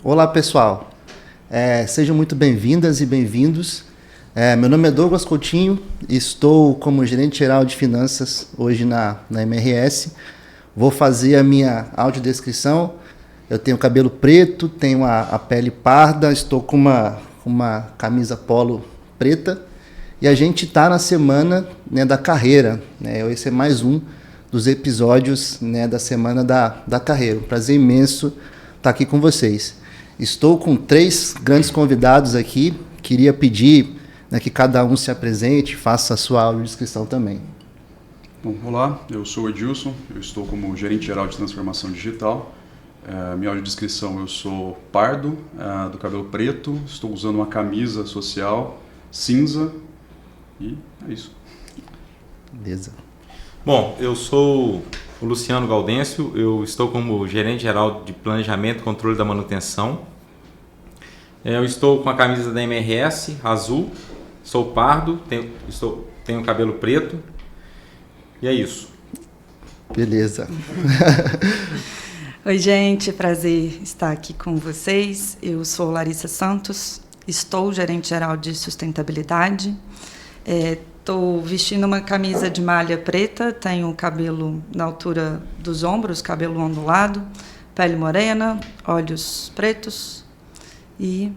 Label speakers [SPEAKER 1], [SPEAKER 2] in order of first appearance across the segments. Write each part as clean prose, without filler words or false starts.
[SPEAKER 1] Olá pessoal, sejam muito bem-vindas e bem-vindos. Meu nome é Douglas Coutinho, estou como gerente geral de finanças hoje na MRS. Vou fazer a minha audiodescrição. Eu tenho cabelo preto, tenho a pele parda, estou com uma camisa polo preta e a gente está na semana, né, da carreira. Esse é mais um dos episódios, né, da semana da carreira. Um prazer imenso estar aqui com vocês. Estou com 3 grandes convidados aqui. Queria pedir, né, que cada um se apresente e faça a sua audiodescrição também.
[SPEAKER 2] Bom, olá, eu sou o Edilson, eu estou como gerente geral de transformação digital. Minha audiodescrição, eu sou pardo, do cabelo preto, estou usando uma camisa social cinza e é isso.
[SPEAKER 1] Beleza.
[SPEAKER 3] Bom, eu sou o Luciano Gaudêncio, eu estou como gerente geral de planejamento e controle da manutenção. Eu estou com a camisa da MRS, azul, sou pardo, tenho cabelo preto e é isso.
[SPEAKER 1] Beleza.
[SPEAKER 4] Oi gente, prazer estar aqui com vocês. Eu sou Larissa Santos, estou gerente geral de sustentabilidade. Estou vestindo uma camisa de malha preta, tenho o cabelo na altura dos ombros, cabelo ondulado, pele morena, olhos pretos e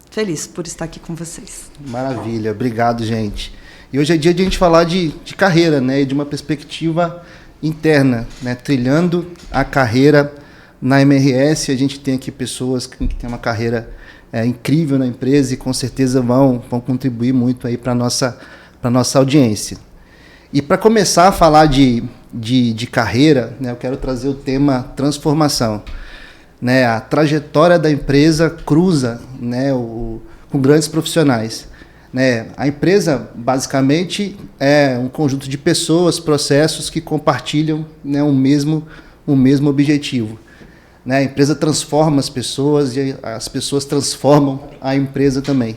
[SPEAKER 4] feliz por estar aqui com vocês.
[SPEAKER 1] Maravilha, obrigado, gente. E hoje é dia de a gente falar de carreira, né, e de uma perspectiva interna, né, trilhando a carreira na MRS. A gente tem aqui pessoas que têm uma carreira incrível na empresa e com certeza vão contribuir muito aí para a nossa audiência. E para começar a falar de carreira, né, eu quero trazer o tema transformação. Né, a trajetória da empresa cruza, né, com grandes profissionais. Né? A empresa, basicamente, é um conjunto de pessoas, processos que compartilham, né, o mesmo objetivo. Né? A empresa transforma as pessoas e as pessoas transformam a empresa também.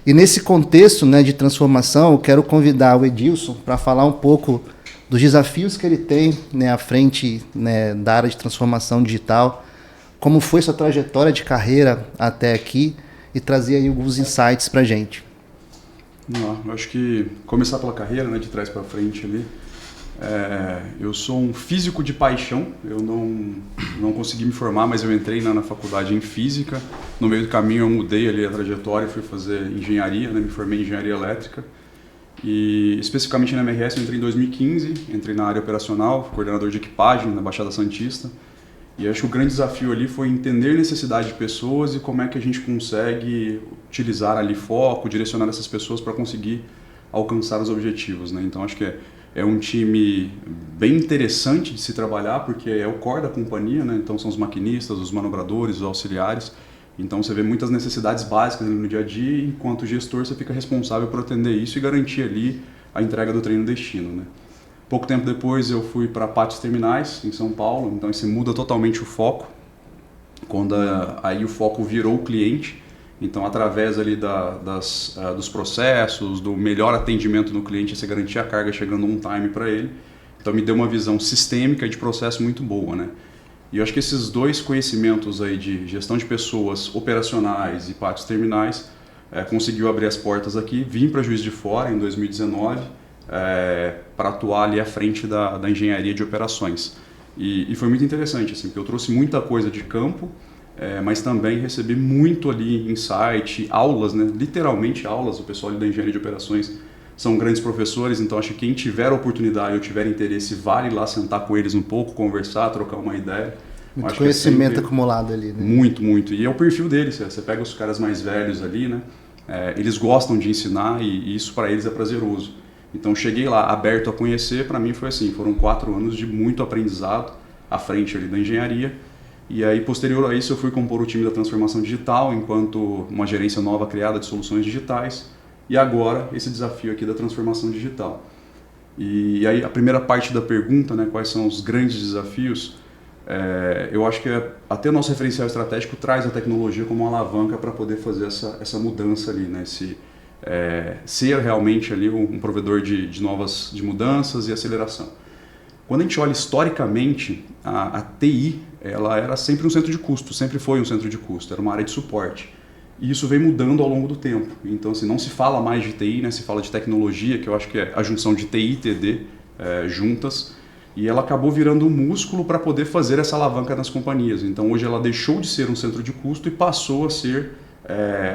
[SPEAKER 1] E nesse contexto, né, de transformação, eu quero convidar o Edilson para falar um pouco dos desafios que ele tem, né, à frente, né, da área de transformação digital, como foi sua trajetória de carreira até aqui e trazer aí alguns insights para a gente.
[SPEAKER 2] Eu acho que começar pela carreira, né, de trás para frente ali. Eu sou um físico de paixão, eu não consegui me formar, mas eu entrei na faculdade em física. No meio do caminho eu mudei ali a trajetória e fui fazer engenharia, né, me formei em engenharia elétrica. E especificamente na MRS eu entrei em 2015, entrei na área operacional, coordenador de equipagem na Baixada Santista. E acho que o grande desafio ali foi entender a necessidade de pessoas e como é que a gente consegue utilizar ali foco, direcionar essas pessoas para conseguir alcançar os objetivos, né? Então acho que é um time bem interessante de se trabalhar, porque é o core da companhia, né? Então são os maquinistas, os manobradores, os auxiliares. Então você vê muitas necessidades básicas ali no dia a dia, e enquanto gestor você fica responsável por atender isso e garantir ali a entrega do treino destino, né? Pouco tempo depois eu fui para Pátios Terminais, em São Paulo, então isso muda totalmente o foco, quando aí o foco virou o cliente. Então através ali dos processos, do melhor atendimento no cliente, você garantir a carga chegando on time para ele. Então me deu uma visão sistêmica de processo muito boa, né? E eu acho que esses 2 conhecimentos aí de gestão de pessoas operacionais e Pátios Terminais conseguiu abrir as portas aqui. Vim para Juiz de Fora em 2019, para atuar ali à frente da engenharia de operações. E foi muito interessante, assim, porque eu trouxe muita coisa de campo, mas também recebi muito ali insight, aulas, né, literalmente aulas. O pessoal ali da engenharia de operações são grandes professores, então acho que quem tiver oportunidade ou tiver interesse, vale lá sentar com eles um pouco, conversar, trocar uma ideia.
[SPEAKER 1] Muito conhecimento acumulado ali, né?
[SPEAKER 2] Muito, muito. E é o perfil deles, você pega os caras mais velhos ali, né, eles gostam de ensinar e isso para eles é prazeroso. Então cheguei lá aberto a conhecer, para mim foi assim, foram 4 anos de muito aprendizado à frente ali da engenharia. E aí posterior a isso eu fui compor o time da transformação digital, enquanto uma gerência nova criada de soluções digitais. E agora esse desafio aqui da transformação digital. E aí a primeira parte da pergunta, né, quais são os grandes desafios, eu acho que até o nosso referencial estratégico traz a tecnologia como uma alavanca para poder fazer essa mudança ali, né, ser realmente ali um provedor de mudanças e aceleração. Quando a gente olha historicamente, a TI ela era sempre um centro de custo, sempre foi um centro de custo, era uma área de suporte. E isso vem mudando ao longo do tempo. Então, assim, não se fala mais de TI, né? Se fala de tecnologia, que eu acho que é a junção de TI e TD juntas. E ela acabou virando um músculo para poder fazer essa alavanca nas companhias. Então, hoje ela deixou de ser um centro de custo e passou a ser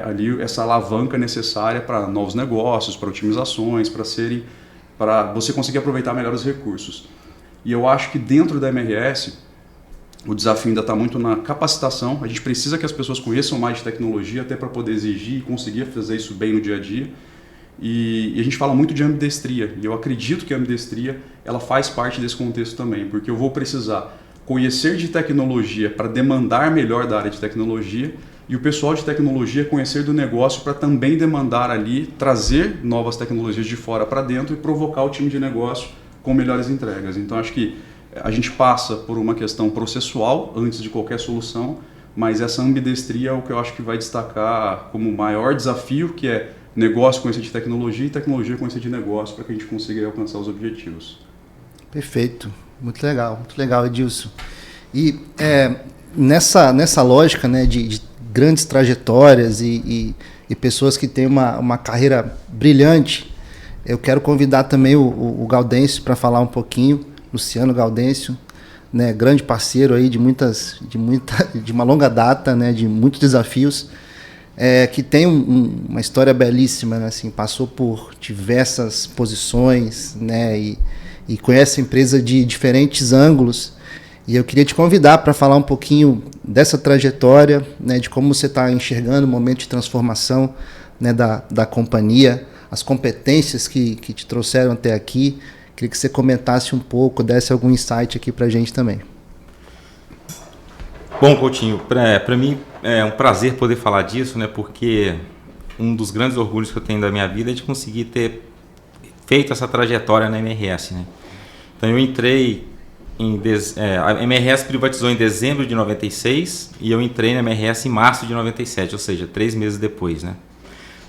[SPEAKER 2] ali essa alavanca necessária para novos negócios, para otimizações, para você conseguir aproveitar melhor os recursos. E eu acho que dentro da MRS, o desafio ainda está muito na capacitação. A gente precisa que as pessoas conheçam mais de tecnologia até para poder exigir e conseguir fazer isso bem no dia a dia. E a gente fala muito de ambidestria. E eu acredito que a ambidestria ela faz parte desse contexto também, porque eu vou precisar conhecer de tecnologia para demandar melhor da área de tecnologia e o pessoal de tecnologia conhecer do negócio para também demandar ali, trazer novas tecnologias de fora para dentro e provocar o time de negócio com melhores entregas. Então acho que a gente passa por uma questão processual antes de qualquer solução, mas essa ambidestria é o que eu acho que vai destacar como o maior desafio, que é negócio conhecer de tecnologia e tecnologia conhecer de negócio para que a gente consiga alcançar os objetivos.
[SPEAKER 1] Perfeito, muito legal, Edilson. E nessa lógica, né, de grandes trajetórias e pessoas que têm uma carreira brilhante, eu quero convidar também o Gaudêncio para falar um pouquinho. Luciano Gaudêncio, né, grande parceiro aí de uma longa data, né, de muitos desafios, que tem uma história belíssima, né, assim, passou por diversas posições, né, e conhece a empresa de diferentes ângulos. E eu queria te convidar para falar um pouquinho dessa trajetória, né, de como você está enxergando o momento de transformação, né, da companhia, as competências que te trouxeram até aqui. Queria que você comentasse um pouco, desse algum insight aqui para a gente também.
[SPEAKER 3] Bom, Coutinho, para mim é um prazer poder falar disso, né? Porque um dos grandes orgulhos que eu tenho da minha vida é de conseguir ter feito essa trajetória na MRS, né? Então eu entrei a MRS privatizou em dezembro de 96 e eu entrei na MRS em março de 97, ou seja, 3 meses depois, né?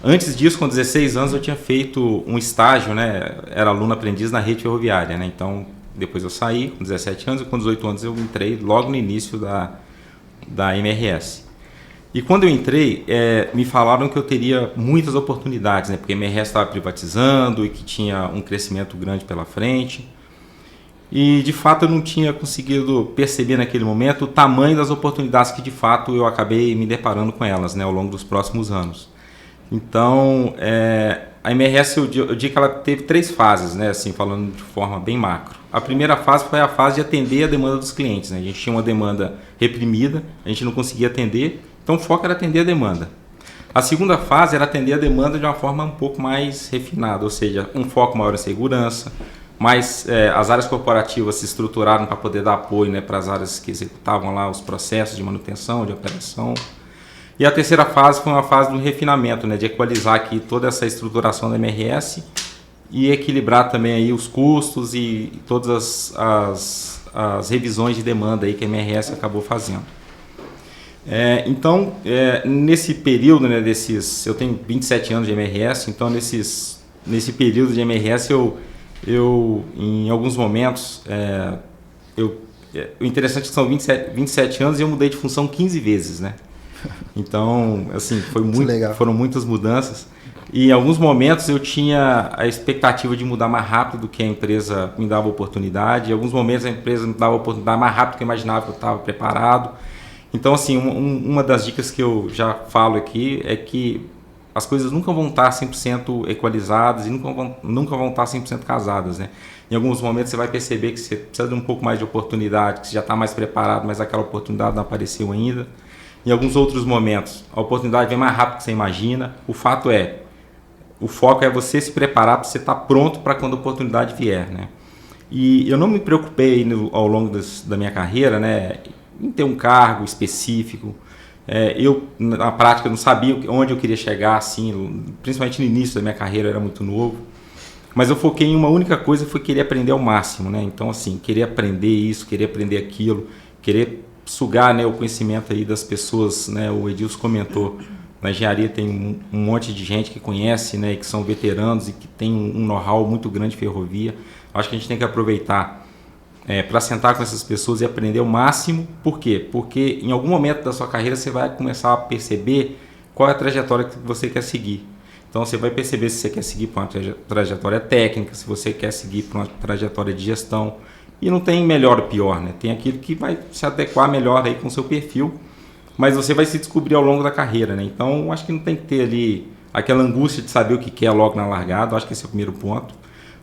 [SPEAKER 3] Antes disso, com 16 anos, eu tinha feito um estágio, né? Era aluno aprendiz na rede ferroviária, né? Então, depois eu saí com 17 anos e com 18 anos eu entrei logo no início da MRS. E quando eu entrei, me falaram que eu teria muitas oportunidades, né? Porque a MRS estava privatizando e que tinha um crescimento grande pela frente. E, de fato, eu não tinha conseguido perceber naquele momento o tamanho das oportunidades que, de fato, eu acabei me deparando com elas, né? Ao longo dos próximos anos. Então, a MRS, eu digo que ela teve 3 fases, né, assim, falando de forma bem macro. A primeira fase foi a fase de atender a demanda dos clientes, né? A gente tinha uma demanda reprimida, a gente não conseguia atender, então o foco era atender a demanda. A segunda fase era atender a demanda de uma forma um pouco mais refinada, ou seja, um foco maior em segurança, mas as áreas corporativas se estruturaram para poder dar apoio, né, para as áreas que executavam lá os processos de manutenção, de operação. E a terceira fase foi uma fase do refinamento, né, de equalizar aqui toda essa estruturação da MRS e equilibrar também aí os custos e todas as revisões de demanda aí que a MRS acabou fazendo. Então, nesse período, né, eu tenho 27 anos de MRS, então nesse período de MRS eu em alguns momentos, o interessante é que são 27 anos e eu mudei de função 15 vezes, né? Então, assim, foram muitas mudanças e em alguns momentos eu tinha a expectativa de mudar mais rápido do que a empresa me dava oportunidade, em alguns momentos a empresa me dava oportunidade mais rápido do que eu imaginava que eu estava preparado. Então, assim, uma das dicas que eu já falo aqui é que as coisas nunca vão estar 100% equalizadas e nunca vão estar 100% casadas, né? Em alguns momentos você vai perceber que você precisa de um pouco mais de oportunidade, que você já está mais preparado, mas aquela oportunidade não apareceu ainda. Em alguns outros momentos, a oportunidade vem mais rápido do que você imagina. O foco é você se preparar para você estar pronto para quando a oportunidade vier, né? E eu não me preocupei ao longo da minha carreira, né, em ter um cargo específico. Eu, na prática, não sabia onde eu queria chegar, assim, principalmente no início da minha carreira, eu era muito novo. Mas eu foquei em uma única coisa, foi querer aprender ao máximo, né? Então, assim, querer aprender isso, querer aprender aquilo, querer sugar, né, o conhecimento aí das pessoas, né? O Edilson comentou Na engenharia tem um monte de gente que conhece, né, que são veteranos e que tem um know-how muito grande de ferrovia. Acho que a gente tem que aproveitar para sentar com essas pessoas e aprender o máximo. Por quê? Porque em algum momento da sua carreira você vai começar a perceber qual é a trajetória que você quer seguir. Então você vai perceber se você quer seguir por uma trajetória técnica, se você quer seguir por uma trajetória de gestão. E não tem melhor ou pior, né? Tem aquilo que vai se adequar melhor aí com o seu perfil, mas você vai se descobrir ao longo da carreira, né? Então acho que não tem que ter ali aquela angústia de saber o que quer logo na largada. Acho que esse é o primeiro ponto.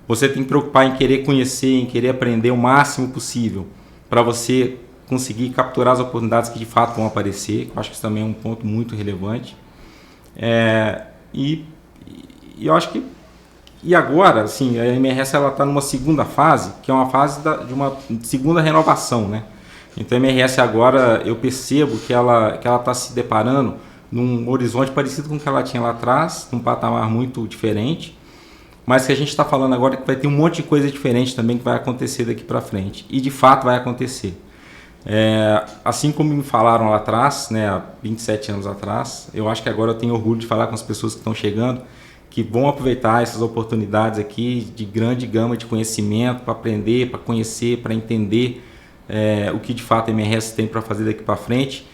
[SPEAKER 3] Você tem que preocupar em querer conhecer, em querer aprender o máximo possível para você conseguir capturar as oportunidades que de fato vão aparecer. Eu acho que isso também é um ponto muito relevante. E eu acho que agora, assim, a MRS está numa segunda fase, que é uma fase de uma segunda renovação, né? Então a MRS agora eu percebo que ela está se deparando num horizonte parecido com o que ela tinha lá atrás, num patamar muito diferente, mas que a gente está falando agora que vai ter um monte de coisa diferente também que vai acontecer daqui para frente. E de fato vai acontecer. Assim como me falaram lá atrás, né, há 27 anos atrás, eu acho que agora eu tenho orgulho de falar com as pessoas que estão chegando, que vão aproveitar essas oportunidades aqui de grande gama de conhecimento para aprender, para conhecer, para entender o que de fato a MRS tem para fazer daqui para frente,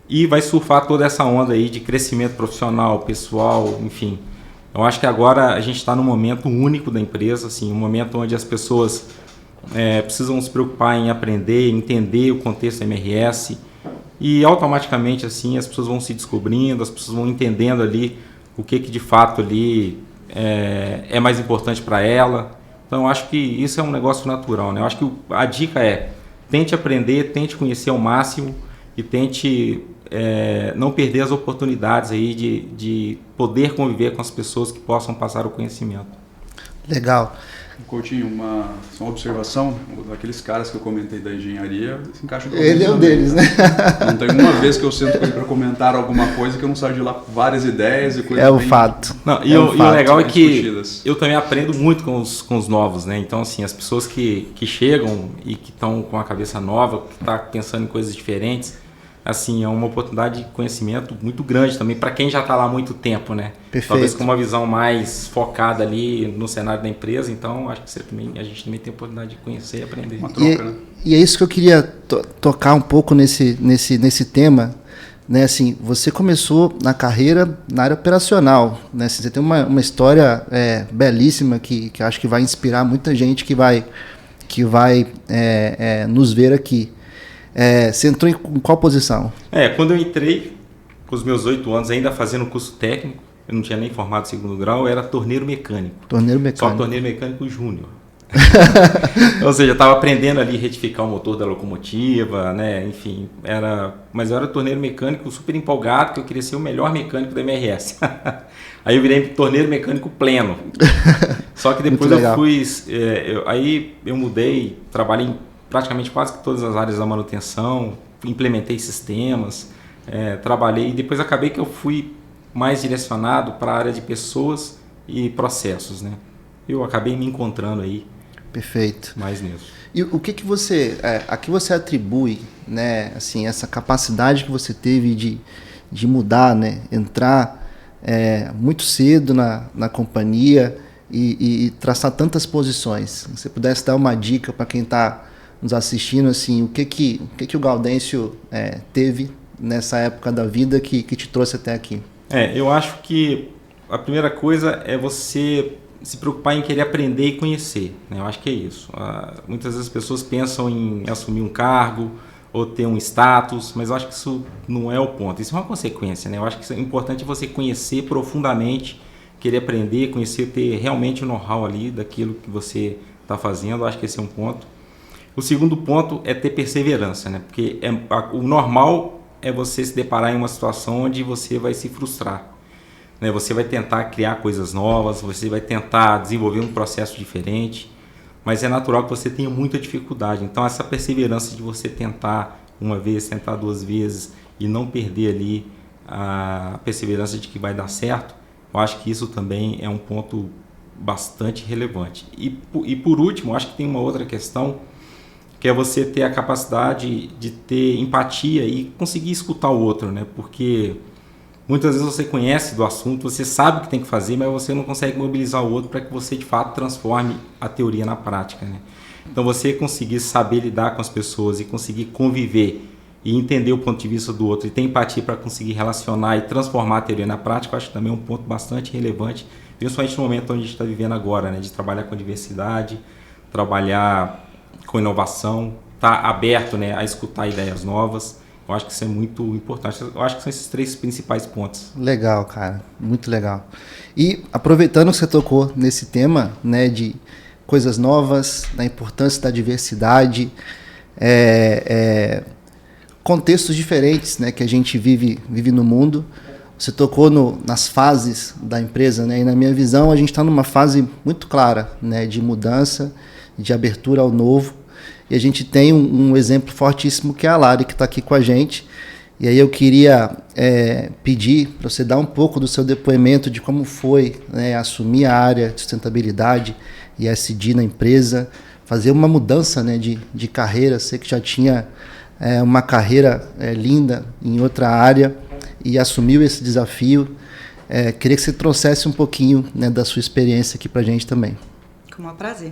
[SPEAKER 3] e vai surfar toda essa onda aí de crescimento profissional, pessoal, enfim. Eu acho que agora a gente está num momento único da empresa, assim, um momento onde as pessoas precisam se preocupar em aprender, entender o contexto da MRS, e automaticamente assim as pessoas vão se descobrindo, as pessoas vão entendendo ali o que de fato ali é mais importante para ela. Então eu acho que isso é um negócio natural, né? Eu acho que a dica é: tente aprender, tente conhecer ao máximo e tente não perder as oportunidades aí de poder conviver com as pessoas que possam passar o conhecimento.
[SPEAKER 1] Legal.
[SPEAKER 2] Coutinho, uma observação, daqueles caras que eu comentei da engenharia, se encaixa com
[SPEAKER 1] ele é um deles, né?
[SPEAKER 2] Não tem uma vez que eu sento com ele para comentar alguma coisa que eu não saio de lá com várias ideias e coisas.
[SPEAKER 1] É o fato.
[SPEAKER 3] Não, e o legal é que eu também aprendo muito com os novos, né? Então, assim, as pessoas que chegam e que estão com a cabeça nova, que estão pensando em coisas diferentes, assim, é uma oportunidade de conhecimento muito grande também para quem já está lá há muito tempo, né?
[SPEAKER 1] Perfeito.
[SPEAKER 3] Talvez com uma visão mais focada ali no cenário da empresa, então acho que a gente também tem a oportunidade de conhecer e aprender.
[SPEAKER 2] Uma troca, né?
[SPEAKER 1] E é isso que eu queria tocar um pouco nesse tema, né? Assim, você começou na carreira na área operacional, né? Assim, você tem uma história belíssima que acho que vai inspirar muita gente que vai nos ver aqui. Você entrou em qual posição?
[SPEAKER 3] Quando eu entrei, com os meus 8 anos, ainda fazendo curso técnico, eu não tinha nem formado segundo grau, eu era torneiro mecânico.
[SPEAKER 1] Torneiro mecânico.
[SPEAKER 3] Só torneiro mecânico júnior. Ou seja, eu estava aprendendo ali a retificar o motor da locomotiva, né? Enfim, mas eu era torneiro mecânico super empolgado, que eu queria ser o melhor mecânico da MRS. Aí eu virei torneiro mecânico pleno. Só que depois aí eu mudei, trabalhei em praticamente quase que todas as áreas da manutenção, implementei sistemas, trabalhei, e depois acabei que eu fui mais direcionado para a área de pessoas e processos, né? Eu acabei me encontrando aí.
[SPEAKER 1] Perfeito.
[SPEAKER 3] Mais nisso.
[SPEAKER 1] E o que você, a que você atribui, né, assim, essa capacidade que você teve de mudar, né, entrar muito cedo na companhia e traçar tantas posições? Se você pudesse dar uma dica para quem está nos assistindo, assim, o que o Gaudêncio teve nessa época da vida que te trouxe até aqui?
[SPEAKER 3] Eu acho que a primeira coisa é você se preocupar em querer aprender e conhecer, né? Eu acho que é isso. Muitas vezes as pessoas pensam em assumir um cargo ou ter um status, mas eu acho que isso não é o ponto. Isso é uma consequência, né? Eu acho que é importante você conhecer profundamente, querer aprender, conhecer, ter realmente o know-how ali daquilo que você está fazendo. Eu acho que esse é um ponto. O segundo ponto é ter perseverança, né? Porque o normal é você se deparar em uma situação onde você vai se frustrar, né? Você vai tentar criar coisas novas, você vai tentar desenvolver um processo diferente, mas é natural que você tenha muita dificuldade. Então essa perseverança de você tentar uma vez, tentar 2 vezes e não perder ali a perseverança de que vai dar certo, eu acho que isso também é um ponto bastante relevante. E por último, eu acho que tem uma outra questão, que é você ter a capacidade de ter empatia e conseguir escutar o outro, né? Porque Muitas vezes você conhece do assunto, você sabe o que tem que fazer, mas você não consegue mobilizar o outro para que você de fato transforme a teoria na prática, né? Então você conseguir saber lidar com as pessoas e conseguir conviver e entender o ponto de vista do outro e ter empatia para conseguir relacionar e transformar a teoria na prática, eu acho que também é um ponto bastante relevante, principalmente no momento onde a gente está vivendo agora, né? De trabalhar com diversidade, trabalhar com inovação, estar aberto, né, a escutar ideias novas. Eu acho que isso é muito importante. Eu acho que são esses 3 principais pontos.
[SPEAKER 1] Legal, cara. Muito legal. E aproveitando que você tocou nesse tema, né, de coisas novas, da importância da diversidade, contextos diferentes, né, que a gente vive no mundo. Você tocou nas fases da empresa, né, e na minha visão a gente está numa fase muito clara, né, de mudança, de abertura ao novo. E a gente tem um exemplo fortíssimo que é a Lari, que está aqui com a gente. E aí eu queria pedir para você dar um pouco do seu depoimento de como foi, né, assumir a área de sustentabilidade e ESG na empresa, fazer uma mudança, né, de carreira. Você que já tinha uma carreira linda em outra área e assumiu esse desafio. Queria que você trouxesse um pouquinho, né, da sua experiência aqui para a gente também.
[SPEAKER 4] Com o maior prazer.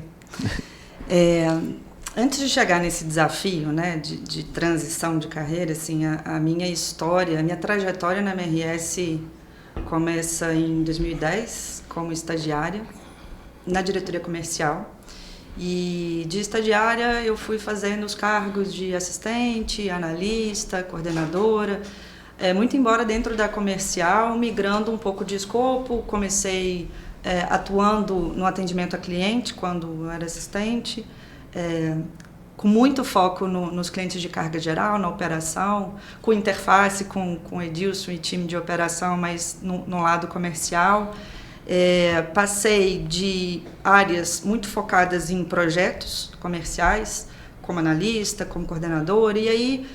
[SPEAKER 4] Antes de chegar nesse desafio, né, de transição de carreira, assim, a minha história, a minha trajetória na MRS começa em 2010 como estagiária na diretoria comercial. E de estagiária eu fui fazendo os cargos de assistente, analista, coordenadora, muito embora dentro da comercial, migrando um pouco de escopo. Comecei atuando no atendimento a cliente quando eu era assistente, com muito foco nos clientes de carga geral, na operação, com interface com o Edilson e time de operação, mas no lado comercial. Passei de áreas muito focadas em projetos comerciais, como analista, como coordenadora, e aí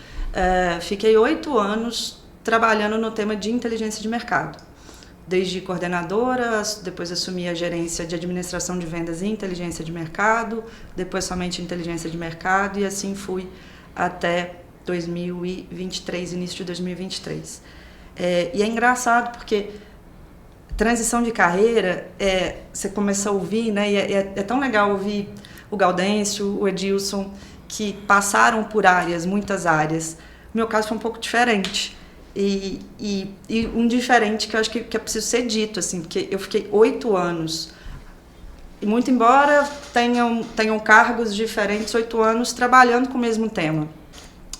[SPEAKER 4] fiquei 8 anos trabalhando no tema de inteligência de mercado. Desde coordenadora, depois assumi a gerência de administração de vendas e inteligência de mercado, depois somente inteligência de mercado, e assim fui até 2023, início de 2023. E é engraçado porque transição de carreira, você começa a ouvir, né, e é tão legal ouvir o Gaudêncio, o Edilson, que passaram por muitas áreas. No meu caso foi um pouco diferente. E um diferente que eu acho que é preciso ser dito, assim, porque eu fiquei 8 anos, e muito embora tenham cargos diferentes, 8 anos trabalhando com o mesmo tema.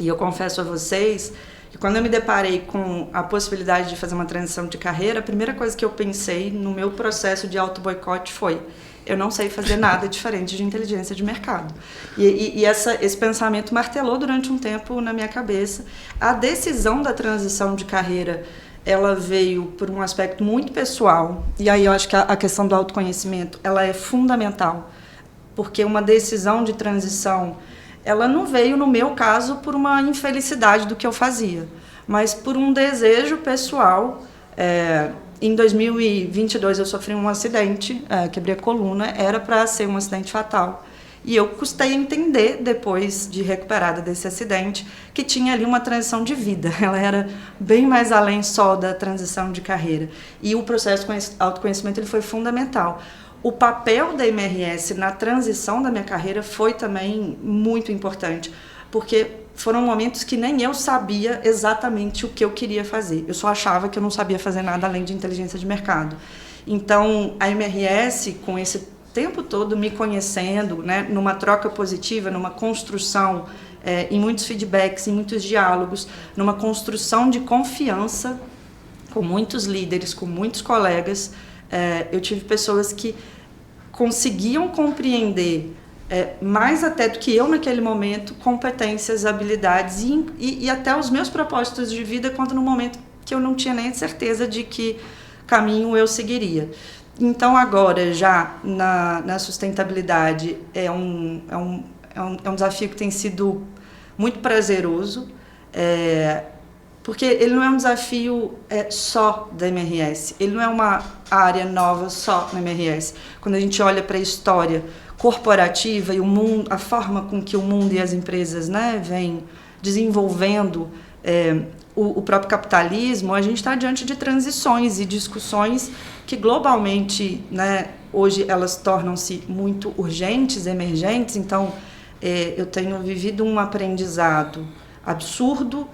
[SPEAKER 4] E eu confesso a vocês que quando eu me deparei com a possibilidade de fazer uma transição de carreira, a primeira coisa que eu pensei no meu processo de auto-boicote foi: eu não sei fazer nada diferente de inteligência de mercado. E esse pensamento martelou durante um tempo na minha cabeça. A decisão da transição de carreira, ela veio por um aspecto muito pessoal, e aí eu acho que a questão do autoconhecimento, ela é fundamental, porque uma decisão de transição, ela não veio, no meu caso, por uma infelicidade do que eu fazia, mas por um desejo pessoal. Em 2022 eu sofri um acidente, quebrei a coluna, era para ser um acidente fatal. E eu custei a entender, depois de recuperada desse acidente, que tinha ali uma transição de vida. Ela era bem mais além só da transição de carreira. E o processo de autoconhecimento ele foi fundamental. O papel da MRS na transição da minha carreira foi também muito importante, porque foram momentos que nem eu sabia exatamente o que eu queria fazer. Eu só achava que eu não sabia fazer nada além de inteligência de mercado. Então, a MRS, com esse tempo todo me conhecendo, né, numa troca positiva, numa construção, em muitos feedbacks, em muitos diálogos, numa construção de confiança com muitos líderes, com muitos colegas, eu tive pessoas que conseguiam compreender mais até do que eu naquele momento, competências, habilidades e até os meus propósitos de vida, quando no momento que eu não tinha nem certeza de que caminho eu seguiria. Então agora já na sustentabilidade é um desafio que tem sido muito prazeroso, porque ele não é um desafio só da MRS, ele não é uma área nova só na MRS. Quando a gente olha para a história corporativa e o mundo, a forma com que o mundo e as empresas, né, vêm desenvolvendo o próprio capitalismo, a gente está diante de transições e discussões que globalmente, né, hoje elas tornam-se muito urgentes, emergentes. Então, eu tenho vivido um aprendizado absurdo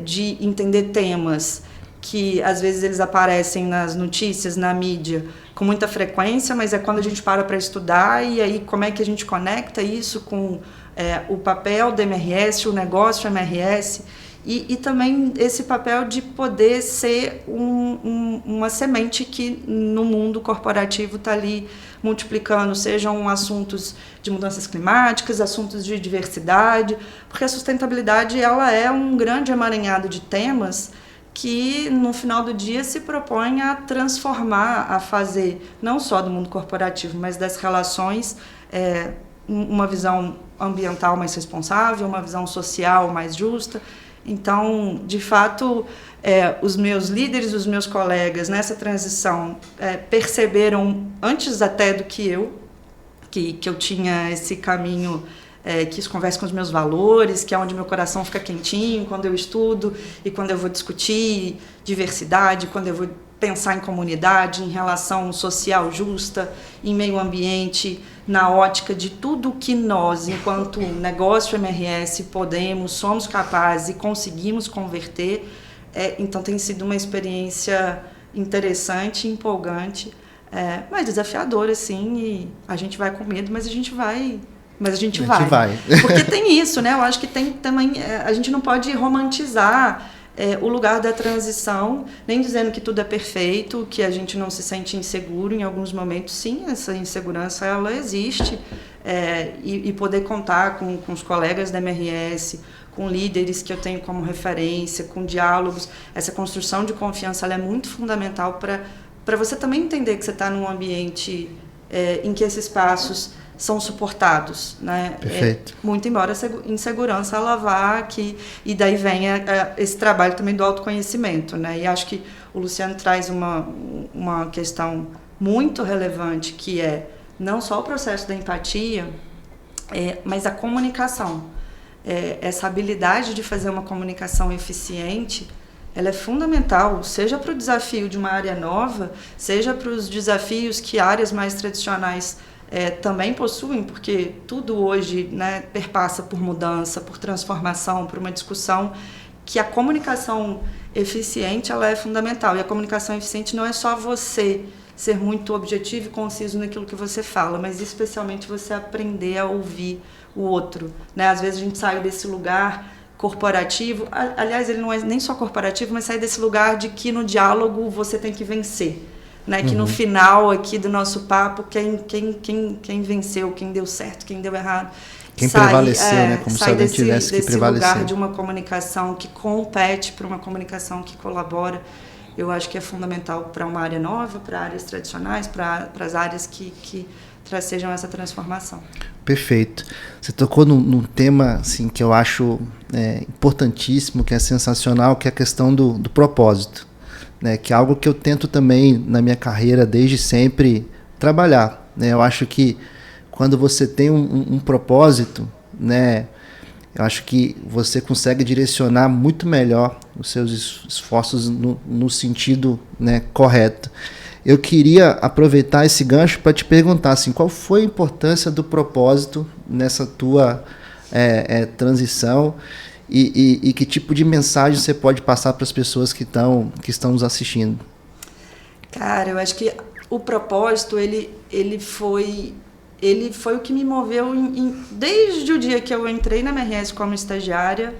[SPEAKER 4] de entender temas que às vezes eles aparecem nas notícias, na mídia, com muita frequência, mas é quando a gente para estudar, e aí como é que a gente conecta isso com o papel da MRS, o negócio MRS, e também esse papel de poder ser uma semente que no mundo corporativo está ali multiplicando, sejam assuntos de mudanças climáticas, assuntos de diversidade, porque a sustentabilidade ela é um grande emaranhado de temas que no final do dia se propõe a transformar, a fazer não só do mundo corporativo, mas das relações, uma visão ambiental mais responsável, uma visão social mais justa. Então, de fato, os meus líderes, os meus colegas nessa transição perceberam, antes até do que eu tinha esse caminho, que isso conversa com os meus valores, que é onde meu coração fica quentinho quando eu estudo e quando eu vou discutir diversidade, quando eu vou pensar em comunidade, em relação social justa, em meio ambiente, na ótica de tudo que nós, enquanto negócio MRS, somos capazes e conseguimos converter. Então tem sido uma experiência interessante, empolgante, mas desafiadora, sim, e a gente vai com medo, mas a gente vai. Porque tem isso, né? Eu acho que tem também. A gente não pode romantizar o lugar da transição, nem dizendo que tudo é perfeito, que a gente não se sente inseguro em alguns momentos. Sim, essa insegurança ela existe, e poder contar com os colegas da MRS, com líderes que eu tenho como referência, com diálogos, essa construção de confiança ela é muito fundamental para você também entender que você está num ambiente em que esses passos são suportados, né?
[SPEAKER 1] Perfeito.
[SPEAKER 4] Muito embora a insegurança ela vá aqui, e daí vem esse trabalho também do autoconhecimento, né? E acho que o Luciano traz uma questão muito relevante, que é não só o processo da empatia, mas a comunicação. Essa habilidade de fazer uma comunicação eficiente, ela é fundamental, seja para o desafio de uma área nova, seja para os desafios que áreas mais tradicionais também possuem, porque tudo hoje, né, perpassa por mudança, por transformação, por uma discussão, que a comunicação eficiente ela é fundamental. E a comunicação eficiente não é só você ser muito objetivo e conciso naquilo que você fala, mas especialmente você aprender a ouvir o outro, né? Às vezes a gente sai desse lugar corporativo, aliás, ele não é nem só corporativo, mas sai desse lugar de que no diálogo você tem que vencer. Né, que no final aqui do nosso papo, quem venceu, quem deu certo, quem deu errado.
[SPEAKER 1] Quem prevaleceu, né? Como se alguém tivesse que prevalecer.
[SPEAKER 4] Lugar de uma comunicação que compete para uma comunicação que colabora, eu acho que é fundamental para uma área nova, para áreas tradicionais, para as áreas que sejam essa transformação.
[SPEAKER 1] Perfeito. Você tocou num tema assim, que eu acho importantíssimo, que é sensacional, que é a questão do propósito. Né, que é algo que eu tento também na minha carreira desde sempre trabalhar. Né? Eu acho que quando você tem um propósito, né, eu acho que você consegue direcionar muito melhor os seus esforços no sentido, né, correto. Eu queria aproveitar esse gancho para te perguntar assim, qual foi a importância do propósito nessa tua transição, e que tipo de mensagem você pode passar para as pessoas que estão nos assistindo?
[SPEAKER 4] Cara, eu acho que o propósito ele foi o que me moveu desde o dia que eu entrei na MRS como estagiária,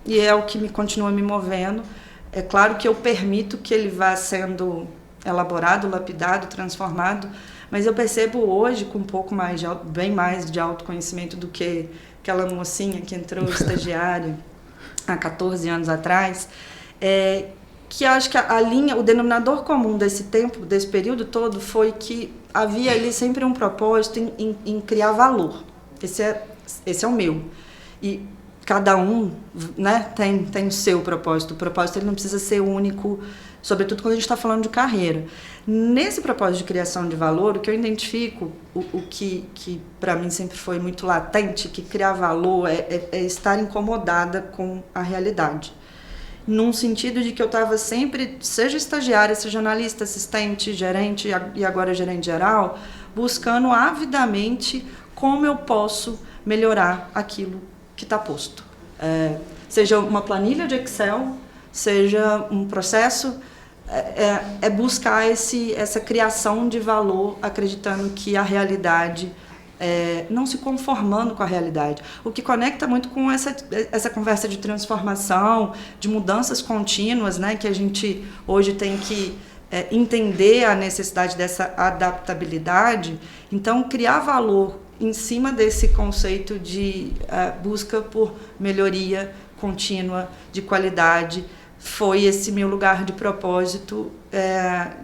[SPEAKER 4] e é o que continua me movendo. É claro que eu permito que ele vá sendo elaborado, lapidado, transformado, mas eu percebo hoje, com um pouco mais bem mais de autoconhecimento do que aquela mocinha que entrou estagiária há 14 anos atrás, que acho que a linha, o denominador comum desse tempo, desse período todo, foi que havia ali sempre um propósito em criar valor. Esse é o meu. E cada um, né, tem o seu propósito. O propósito ele não precisa ser único, sobretudo quando a gente está falando de carreira. Nesse propósito de criação de valor, o que eu identifico, o que para mim sempre foi muito latente, que criar valor é estar incomodada com a realidade. num sentido de que eu estava sempre, seja estagiária, seja analista, assistente, gerente e agora gerente geral, buscando avidamente como eu posso melhorar aquilo que está posto. Seja uma planilha de Excel, seja um processo, buscar essa criação de valor, acreditando que a realidade, não se conformando com a realidade. O que conecta muito com essa conversa de transformação, de mudanças contínuas, né, que a gente hoje tem que entender a necessidade dessa adaptabilidade. Então, criar valor em cima desse conceito de busca por melhoria contínua, de qualidade, foi esse meu lugar de propósito,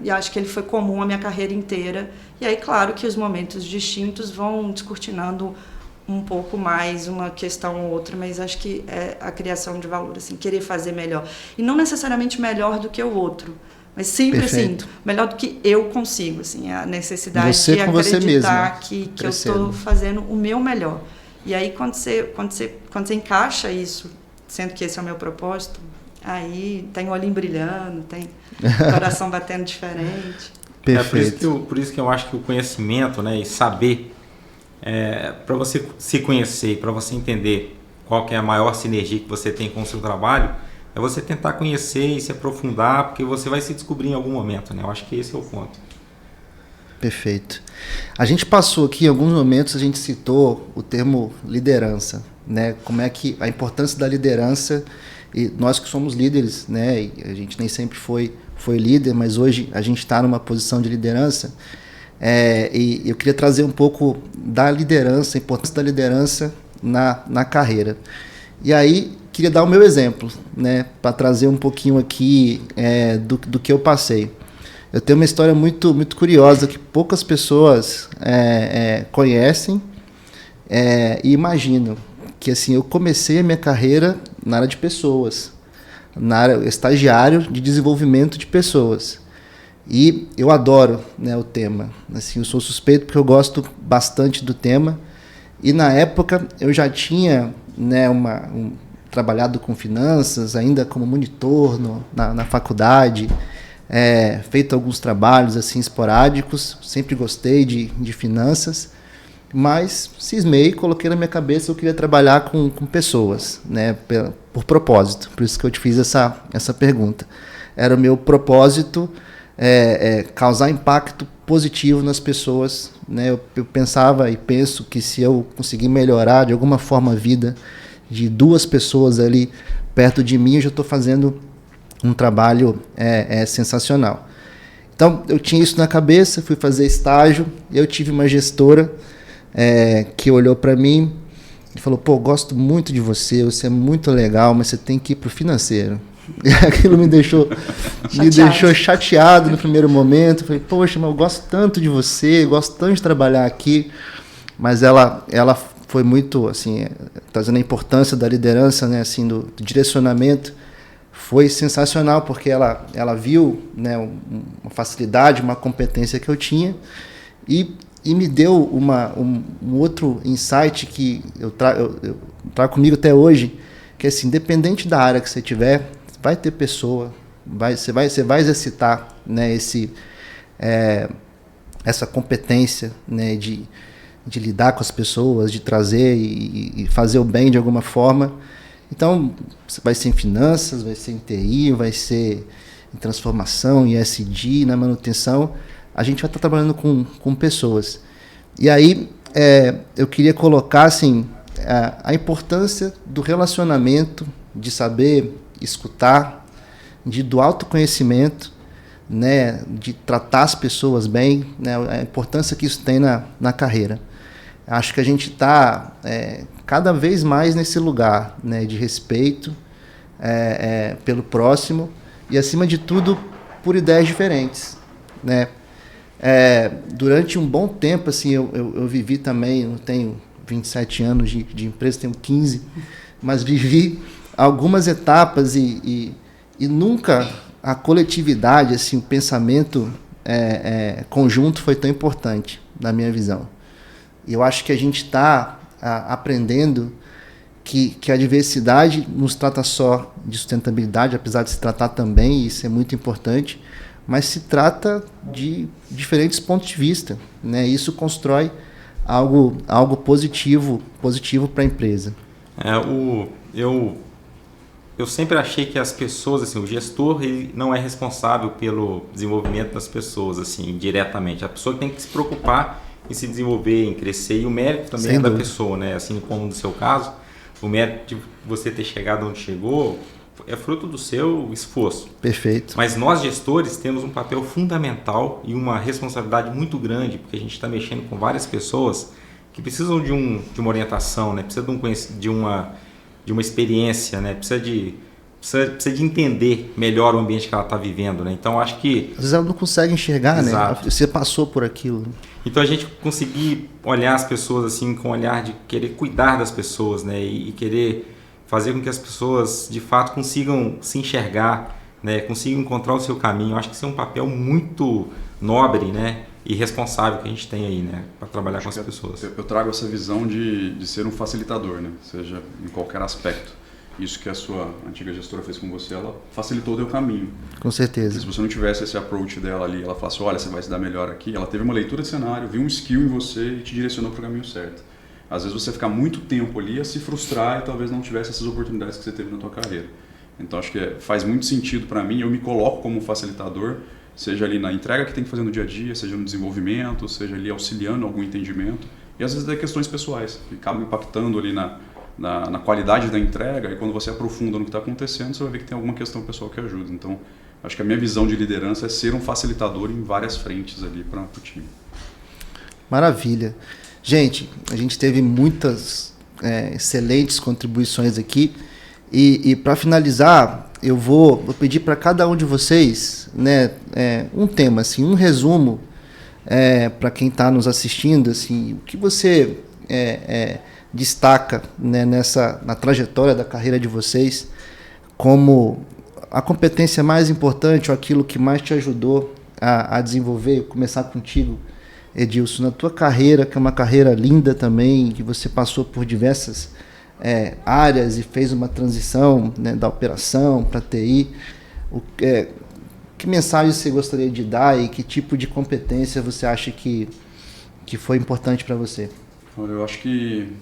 [SPEAKER 4] e acho que ele foi comum a minha carreira inteira. E aí, claro que os momentos distintos vão descortinando um pouco mais uma questão ou outra, mas acho que é a criação de valor, assim, querer fazer melhor. E não necessariamente melhor do que o outro, mas sempre
[SPEAKER 1] Perfeito.
[SPEAKER 4] assim, melhor do que eu consigo, assim, a necessidade
[SPEAKER 1] Você
[SPEAKER 4] de
[SPEAKER 1] com você
[SPEAKER 4] acreditar
[SPEAKER 1] mesma,
[SPEAKER 4] que eu
[SPEAKER 1] crescendo.
[SPEAKER 4] estou fazendo o meu melhor. E aí, quando você encaixa isso, sendo que esse é o meu propósito, aí tem o olhinho brilhando, tem o coração batendo diferente.
[SPEAKER 1] Perfeito.
[SPEAKER 3] Por isso que eu acho que o conhecimento, né, e saber, para você se conhecer, para você entender qual que é a maior sinergia que você tem com o seu trabalho, é você tentar conhecer e se aprofundar, porque você vai se descobrir em algum momento, né? Eu acho que esse é o ponto.
[SPEAKER 1] Perfeito. A gente passou aqui, em alguns momentos, a gente citou o termo liderança, né? Como é que a importância da liderança, e nós que somos líderes, né? E a gente nem sempre foi líder, mas hoje a gente está numa posição de liderança. E eu queria trazer um pouco da liderança, a importância da liderança na carreira. E aí, queria dar o meu exemplo, né? Para trazer um pouquinho aqui do que eu passei. Eu tenho uma história muito, muito curiosa que poucas pessoas conhecem e imaginam. Que assim, eu comecei a minha carreira na área de pessoas, na área estagiário de desenvolvimento de pessoas. E eu adoro, né, o tema. Assim, eu sou suspeito porque eu gosto bastante do tema. E na época eu já tinha, né, trabalhado com finanças, ainda como monitor na faculdade, feito alguns trabalhos assim esporádicos, sempre gostei de finanças, mas cismei e coloquei na minha cabeça que eu queria trabalhar com pessoas, né, por propósito. Por isso que eu te fiz essa pergunta. Era o meu propósito causar impacto positivo nas pessoas, né? Eu pensava e penso que se eu conseguir melhorar de alguma forma a vida de 2 pessoas ali perto de mim, eu já estou fazendo um trabalho sensacional. Então, eu tinha isso na cabeça, fui fazer estágio, e eu tive uma gestora que olhou para mim e falou: pô, gosto muito de você é muito legal, mas você tem que ir para o financeiro. E aquilo me deixou chateado no primeiro momento. Eu falei: poxa, mas eu gosto tanto de você, gosto tanto de trabalhar aqui. Mas ela foi muito, assim, trazendo a importância da liderança, né, assim, do direcionamento. Foi sensacional, porque ela viu, né, uma facilidade, uma competência que eu tinha e me deu um outro insight que eu trago comigo até hoje, que é assim, independente da área que você tiver, vai ter pessoa, você vai exercitar, né, essa competência, né, de lidar com as pessoas, de trazer e fazer o bem de alguma forma. Então, vai ser em finanças, vai ser em TI, vai ser em transformação, em ESG, na manutenção. A gente vai estar trabalhando com pessoas. E aí, eu queria colocar assim, a importância do relacionamento, de saber escutar, do autoconhecimento, né, de tratar as pessoas bem, né, a importância que isso tem na carreira. Acho que a gente está cada vez mais nesse lugar, né, de respeito pelo próximo e, acima de tudo, por ideias diferentes, né? Durante um bom tempo, assim, eu vivi também, eu tenho 27 anos de empresa, tenho 15, mas vivi algumas etapas e nunca a coletividade, assim, o pensamento conjunto foi tão importante, na minha visão. E eu acho que a gente está aprendendo que a diversidade nos trata só de sustentabilidade, apesar de se tratar também, e isso é muito importante, mas se trata de diferentes pontos de vista, né? Isso constrói algo positivo para a empresa.
[SPEAKER 3] Eu sempre achei que as pessoas, assim, o gestor, ele não é responsável pelo desenvolvimento das pessoas, assim, diretamente. A pessoa tem que se preocupar em se desenvolver, em crescer, e o mérito também
[SPEAKER 1] Sem
[SPEAKER 3] é da
[SPEAKER 1] dúvida.
[SPEAKER 3] pessoa, né? Assim como no seu caso, o mérito de você ter chegado onde chegou é fruto do seu esforço.
[SPEAKER 1] Perfeito.
[SPEAKER 3] Mas nós, gestores, temos um papel fundamental e uma responsabilidade muito grande, porque a gente está mexendo com várias pessoas que precisam de uma orientação, né? Precisa de uma experiência, né? Precisa de entender melhor o ambiente que ela está vivendo, né? Então, acho que...
[SPEAKER 1] Às vezes ela não consegue enxergar,
[SPEAKER 3] Exato.
[SPEAKER 1] né? Você passou por aquilo.
[SPEAKER 3] Então, a gente conseguir olhar as pessoas assim com o olhar de querer cuidar das pessoas, né? E querer fazer com que as pessoas, de fato, consigam se enxergar, né? Consigam encontrar o seu caminho. Eu acho que isso é um papel muito nobre, né? E responsável que a gente tem aí, né? Para trabalhar com as pessoas.
[SPEAKER 2] Eu trago essa visão de ser um facilitador, né? Seja em qualquer aspecto. Isso que a sua antiga gestora fez com você, ela facilitou o teu caminho.
[SPEAKER 1] Com certeza.
[SPEAKER 2] Se você não tivesse esse approach dela ali, ela falasse, olha, você vai se dar melhor aqui, ela teve uma leitura de cenário, viu um skill em você e te direcionou para o caminho certo. Às vezes você fica muito tempo ali a se frustrar e talvez não tivesse essas oportunidades que você teve na tua carreira. Então acho que faz muito sentido para mim, eu me coloco como facilitador, seja ali na entrega que tem que fazer no dia a dia, seja no desenvolvimento, seja ali auxiliando algum entendimento, e às vezes é questões pessoais, que acabam impactando ali na qualidade da entrega, e quando você aprofunda no que está acontecendo, você vai ver que tem alguma questão pessoal que ajuda. Então, acho que a minha visão de liderança é ser um facilitador em várias frentes ali para o time.
[SPEAKER 1] Maravilha. Gente, a gente teve muitas excelentes contribuições aqui, e para finalizar, eu vou pedir para cada um de vocês, né, um tema, assim, um resumo para quem está nos assistindo, assim, o que você destaca, né, na trajetória da carreira de vocês como a competência mais importante ou aquilo que mais te ajudou a desenvolver. Eu começar contigo, Edilson, na tua carreira, que é uma carreira linda também, que você passou por diversas áreas e fez uma transição, né, da operação para TI. Que mensagem você gostaria de dar e que tipo de competência você acha que foi importante para você?
[SPEAKER 2] Eu acho que,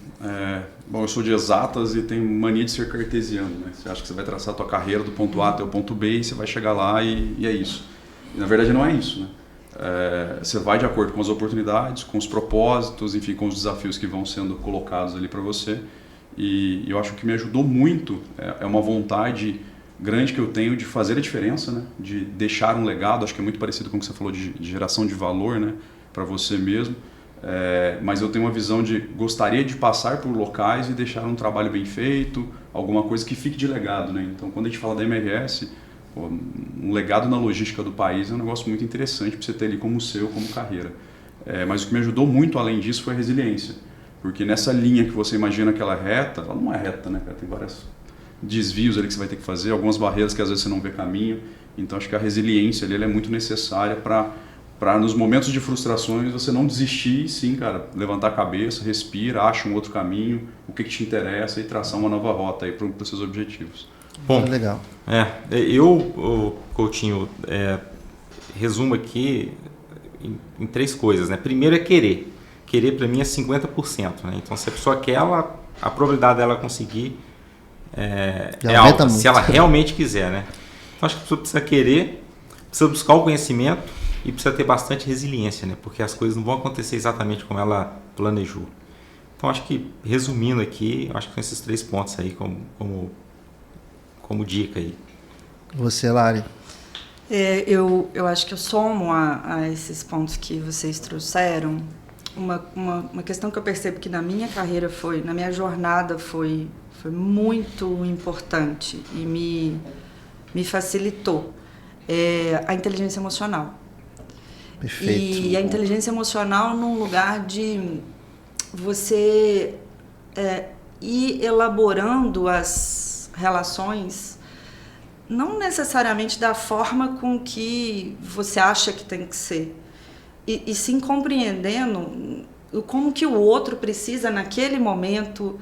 [SPEAKER 2] eu sou de exatas e tenho mania de ser cartesiano, né? Você acha que você vai traçar a tua carreira do ponto A até o ponto B e você vai chegar lá e é isso. E, na verdade não é isso, né? Você vai de acordo com as oportunidades, com os propósitos, enfim, com os desafios que vão sendo colocados ali para você. E eu acho que me ajudou muito, é uma vontade grande que eu tenho de fazer a diferença, né? De deixar um legado, acho que é muito parecido com o que você falou de geração de valor, né? Para você mesmo. Mas eu tenho uma visão de gostaria de passar por locais e deixar um trabalho bem feito, alguma coisa que fique de legado, né? Então, quando a gente fala da MRS, um legado na logística do país é um negócio muito interessante para você ter ali como seu, como carreira. Mas o que me ajudou muito além disso foi a resiliência, porque nessa linha que você imagina que ela é reta, ela não é reta, né, cara? Tem vários desvios ali que você vai ter que fazer, algumas barreiras que às vezes você não vê caminho. Então, acho que a resiliência ali ela é muito necessária para nos momentos de frustrações você não desistir, sim, cara, levantar a cabeça, respira, acha um outro caminho, o que te interessa e traçar uma nova rota aí para os seus objetivos.
[SPEAKER 1] Bom, legal.
[SPEAKER 3] Coutinho, resumo aqui em 3 coisas, né? Primeiro é querer. Querer para mim é 50%, né? Então, se a pessoa quer, a probabilidade dela conseguir é alta, se ela realmente quiser, né? Então, acho que a pessoa precisa querer, precisa buscar o conhecimento e precisa ter bastante resiliência, né? Porque as coisas não vão acontecer exatamente como ela planejou. Então, acho que, resumindo aqui, acho que são esses 3 pontos aí como dica aí.
[SPEAKER 1] Você, Lari?
[SPEAKER 4] Eu acho que eu somo a esses pontos que vocês trouxeram uma questão que eu percebo que na minha carreira na minha jornada foi muito importante e me facilitou. A inteligência emocional.
[SPEAKER 1] Perfeito.
[SPEAKER 4] E a inteligência emocional num lugar de você ir elaborando as relações, não necessariamente da forma com que você acha que tem que ser, e sim compreendendo como que o outro precisa naquele momento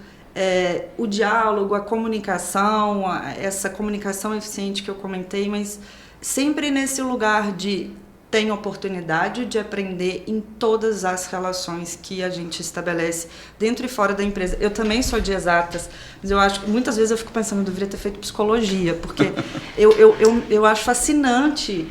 [SPEAKER 4] o diálogo, a comunicação, essa comunicação eficiente que eu comentei, mas sempre nesse lugar de tem oportunidade de aprender em todas as relações que a gente estabelece dentro e fora da empresa. Eu também sou de exatas, mas eu acho que muitas vezes eu fico pensando, eu deveria ter feito psicologia, porque eu acho fascinante,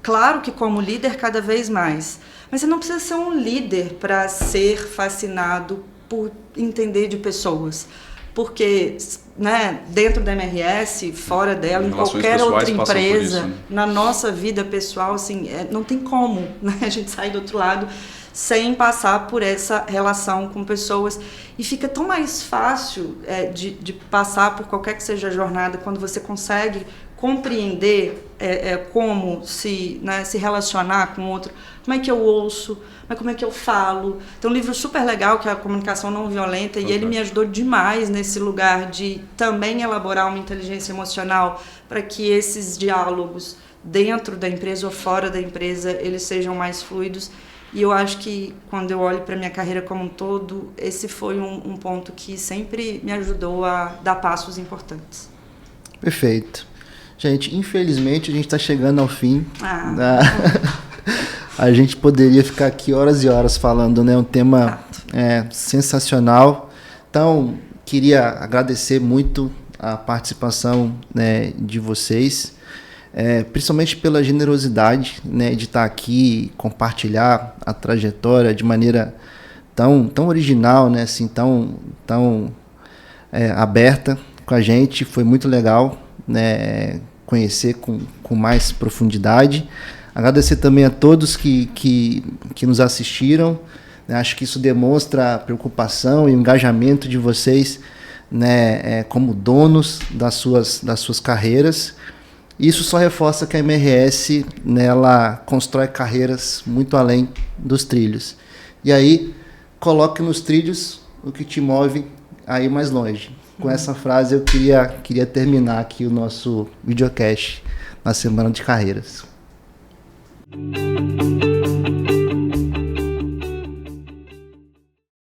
[SPEAKER 4] claro que como líder cada vez mais, mas você não precisa ser um líder para ser fascinado por entender de pessoas. Porque, né, dentro da MRS, fora dela, em qualquer outra empresa, isso, né? Na nossa vida pessoal, assim, não tem como, né, a gente sair do outro lado sem passar por essa relação com pessoas. E fica tão mais fácil de passar por qualquer que seja a jornada quando você consegue compreender como se relacionar com o outro, como é que eu ouço, mas como é que eu falo. Tem um livro super legal que é a Comunicação Não Violenta, e ele me ajudou demais nesse lugar de também elaborar uma inteligência emocional para que esses diálogos dentro da empresa ou fora da empresa eles sejam mais fluidos. E eu acho que quando eu olho para a minha carreira como um todo, esse foi um ponto que sempre me ajudou a dar passos importantes.
[SPEAKER 1] Perfeito. Gente, infelizmente a gente está chegando ao fim. A gente poderia ficar aqui horas e horas falando, né? Um tema sensacional. Então, queria agradecer muito a participação, né, de vocês, principalmente pela generosidade, né, de estar aqui e compartilhar a trajetória de maneira tão original, né, assim, tão aberta com a gente. Foi muito legal, né, conhecer com mais profundidade. Agradecer também a todos que nos assistiram. Acho que isso demonstra a preocupação e o engajamento de vocês, né, como donos das suas carreiras. Isso só reforça que a MRS, né, ela constrói carreiras muito além dos trilhos. E aí, coloque nos trilhos o que te move a ir mais longe. Com essa frase eu queria terminar aqui o nosso videocast na Semana de Carreiras.